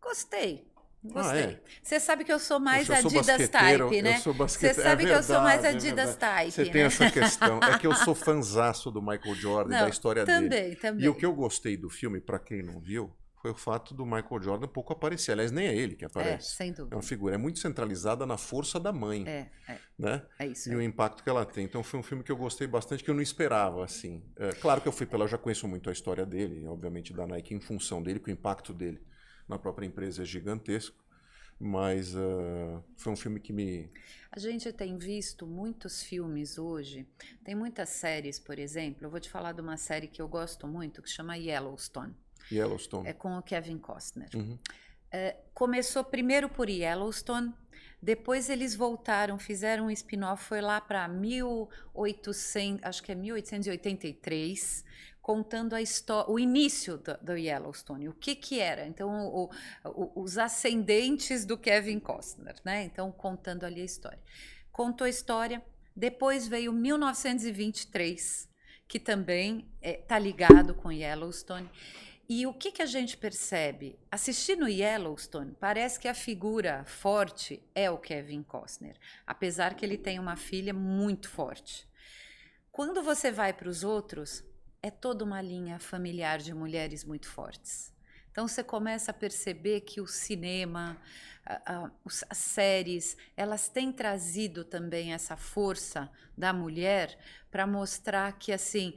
[SPEAKER 3] gostei. Gostei. Você sabe que eu sou mais Adidas type, né? Você sabe que eu sou mais Adidas type.
[SPEAKER 2] Você tem essa questão. É que eu sou fanzaço do Michael Jordan, da história dele.
[SPEAKER 3] Também.
[SPEAKER 2] E o que eu gostei do filme, para quem não viu, foi o fato do Michael Jordan pouco aparecer. Aliás, nem é ele que aparece.
[SPEAKER 3] Sem dúvida.
[SPEAKER 2] É uma figura. É muito centralizada na força da mãe. Né?
[SPEAKER 3] É isso.
[SPEAKER 2] E o impacto que ela tem. Então foi um filme que eu gostei bastante, que eu não esperava, assim. Claro que eu já conheço muito a história dele, obviamente da Nike, em função dele, que o impacto dele na própria empresa é gigantesco. Mas foi um filme que me...
[SPEAKER 3] A gente tem visto muitos filmes hoje. Tem muitas séries, por exemplo. Eu vou te falar de uma série que eu gosto muito, que chama Yellowstone.
[SPEAKER 2] Yellowstone.
[SPEAKER 3] É com o Kevin Costner. Começou primeiro por Yellowstone, depois eles voltaram, fizeram um spin-off, foi lá para 1883, contando a história, o início do Yellowstone, o que era. Então, os ascendentes do Kevin Costner, né? Então, contando ali a história. Contou a história, depois veio 1923, que também está ligado com Yellowstone. E o que a gente percebe? Assistindo Yellowstone, parece que a figura forte é o Kevin Costner, apesar que ele tem uma filha muito forte. Quando você vai para os outros, é toda uma linha familiar de mulheres muito fortes. Então você começa a perceber que o cinema, as séries, elas têm trazido também essa força da mulher para mostrar que assim,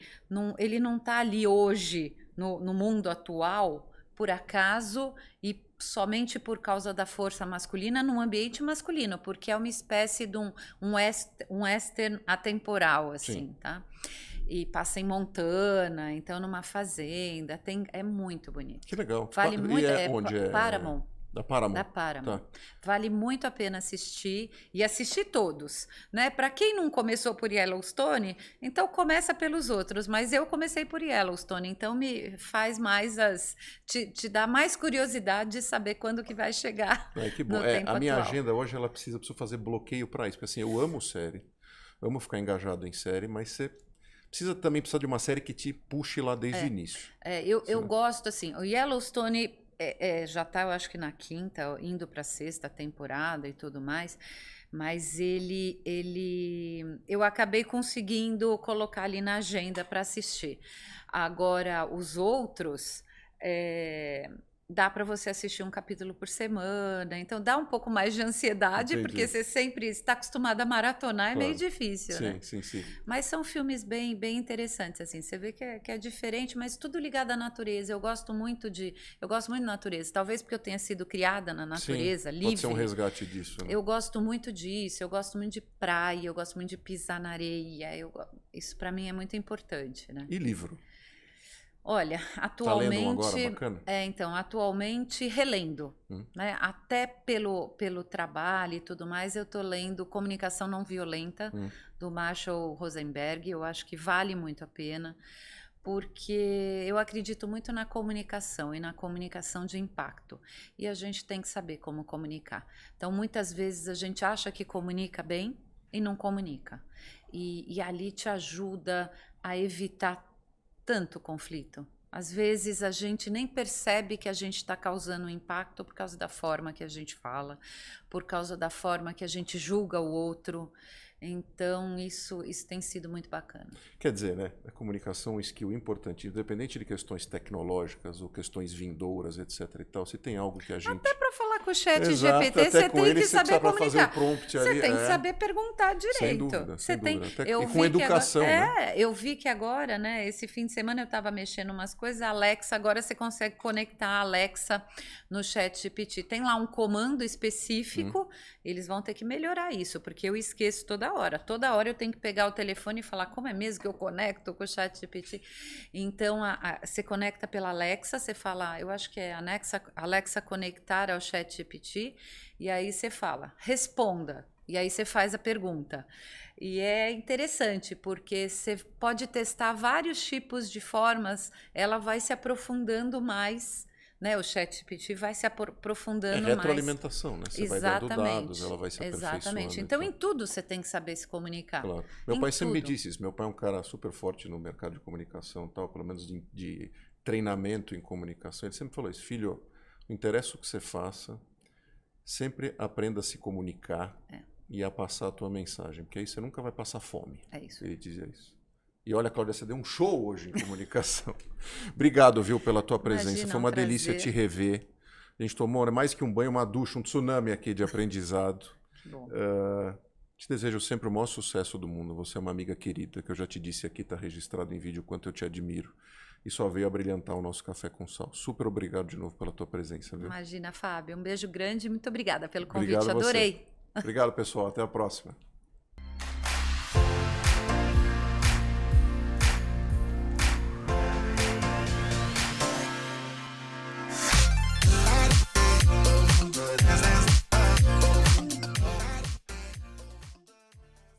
[SPEAKER 3] ele não está ali hoje no mundo atual por acaso e somente por causa da força masculina num ambiente masculino, porque é uma espécie de um western atemporal, assim, Sim. tá? E passa em Montana, então numa fazenda, é muito bonito.
[SPEAKER 2] Que legal.
[SPEAKER 3] Vale muito,
[SPEAKER 2] onde
[SPEAKER 3] Paramount.
[SPEAKER 2] Da Paramount.
[SPEAKER 3] Da Paramount.
[SPEAKER 2] Tá.
[SPEAKER 3] Vale muito a pena assistir e assistir todos, né? Para quem não começou por Yellowstone, então começa pelos outros, mas eu comecei por Yellowstone, então me faz mais te dá mais curiosidade de saber quando que vai chegar.
[SPEAKER 2] Que bom.
[SPEAKER 3] No tempo
[SPEAKER 2] A minha
[SPEAKER 3] atual.
[SPEAKER 2] agenda hoje, preciso fazer bloqueio para isso, porque assim, eu amo série, amo ficar engajado em série, mas você precisa de uma série que te puxe lá desde o início.
[SPEAKER 3] Eu gosto, assim, o Yellowstone já está, eu acho que na 5ª, indo para a 6ª temporada e tudo mais, mas eu acabei conseguindo colocar ali na agenda para assistir. Agora, os outros, dá para você assistir um capítulo por semana, então dá um pouco mais de ansiedade,
[SPEAKER 2] Entendi.
[SPEAKER 3] porque você sempre está acostumado a maratonar, é meio
[SPEAKER 2] Claro.
[SPEAKER 3] difícil,
[SPEAKER 2] Sim,
[SPEAKER 3] né?
[SPEAKER 2] sim.
[SPEAKER 3] Mas são filmes bem interessantes, assim. Você vê que é diferente, mas tudo ligado à natureza. Eu gosto muito de natureza. Talvez porque eu tenha sido criada na natureza, livre.
[SPEAKER 2] Pode ser um resgate disso, né?
[SPEAKER 3] Eu gosto muito disso. Eu gosto muito de praia. Eu gosto muito de pisar na areia. Isso para mim é muito importante, né?
[SPEAKER 2] E livro?
[SPEAKER 3] Olha,
[SPEAKER 2] Tá
[SPEAKER 3] atualmente,
[SPEAKER 2] lendo um agora, bacana?
[SPEAKER 3] atualmente relendo, né? Até pelo trabalho e tudo mais, eu tô lendo Comunicação Não Violenta, do Marshall Rosenberg. Eu acho que vale muito a pena, porque eu acredito muito na comunicação e na comunicação de impacto. E a gente tem que saber como comunicar. Então, muitas vezes a gente acha que comunica bem e não comunica. E ali te ajuda a evitar tanto conflito. Às vezes a gente nem percebe que a gente está causando um impacto por causa da forma que a gente fala, por causa da forma que a gente julga o outro. Então, isso tem sido muito bacana.
[SPEAKER 2] Quer dizer, né? A comunicação é um skill importante, independente de questões tecnológicas ou questões vindouras, etc. e tal. Se tem algo que a gente...
[SPEAKER 3] Até para falar com o chat
[SPEAKER 2] Exato,
[SPEAKER 3] GPT,
[SPEAKER 2] até
[SPEAKER 3] você
[SPEAKER 2] com
[SPEAKER 3] tem
[SPEAKER 2] ele,
[SPEAKER 3] que
[SPEAKER 2] você
[SPEAKER 3] saber
[SPEAKER 2] precisa fazer
[SPEAKER 3] comunicar.
[SPEAKER 2] o prompt
[SPEAKER 3] Você
[SPEAKER 2] ali,
[SPEAKER 3] tem que saber perguntar direito.
[SPEAKER 2] Sem dúvida, sem dúvida. Até,
[SPEAKER 3] Eu
[SPEAKER 2] e
[SPEAKER 3] vi
[SPEAKER 2] com
[SPEAKER 3] que
[SPEAKER 2] educação,
[SPEAKER 3] agora,
[SPEAKER 2] né?
[SPEAKER 3] eu vi que agora, né, esse fim de semana eu estava mexendo umas coisas, a Alexa, agora você consegue conectar a Alexa no chat GPT. Tem lá um comando específico, eles vão ter que melhorar isso, porque eu esqueço toda hora. Toda hora eu tenho que pegar o telefone e falar como é mesmo que eu conecto com o chat GPT. Então, você conecta pela Alexa, você fala, eu acho que é Alexa conectar ao chat GPT, e aí você fala, responda. E aí você faz a pergunta. E é interessante, porque você pode testar vários tipos de formas, ela vai se aprofundando mais, né? O ChatGPT vai se aprofundando mais.
[SPEAKER 2] Retroalimentação, né? Você vai dando dados, ela vai se aperfeiçoando.
[SPEAKER 3] Exatamente. Então, em tudo você tem que saber se comunicar.
[SPEAKER 2] Claro. Meu pai sempre me disse isso. Meu pai é um cara super forte no mercado de comunicação, tal, pelo menos de treinamento em comunicação. Ele sempre falou isso, filho, não interessa o que você faça, sempre aprenda a se comunicar e a passar a tua mensagem, porque aí você nunca vai passar fome.
[SPEAKER 3] É isso.
[SPEAKER 2] Ele dizia isso. E olha, Cláudia, você deu um show hoje em comunicação. Obrigado, viu, pela tua presença.
[SPEAKER 3] Imagina,
[SPEAKER 2] foi uma
[SPEAKER 3] prazer.
[SPEAKER 2] delícia te rever. A gente tomou mais que um banho, uma ducha, um tsunami aqui de aprendizado.
[SPEAKER 3] Bom.
[SPEAKER 2] Te desejo sempre o maior sucesso do mundo. Você é uma amiga querida, que eu já te disse aqui, está registrado em vídeo o quanto eu te admiro. E só veio a brilhantar o nosso Café com Sal. Super obrigado de novo pela tua presença, viu?
[SPEAKER 3] Imagina, Fábio. Um beijo grande e muito obrigada pelo convite.
[SPEAKER 2] Obrigado a você.
[SPEAKER 3] Adorei.
[SPEAKER 2] Obrigado, pessoal. Até a próxima.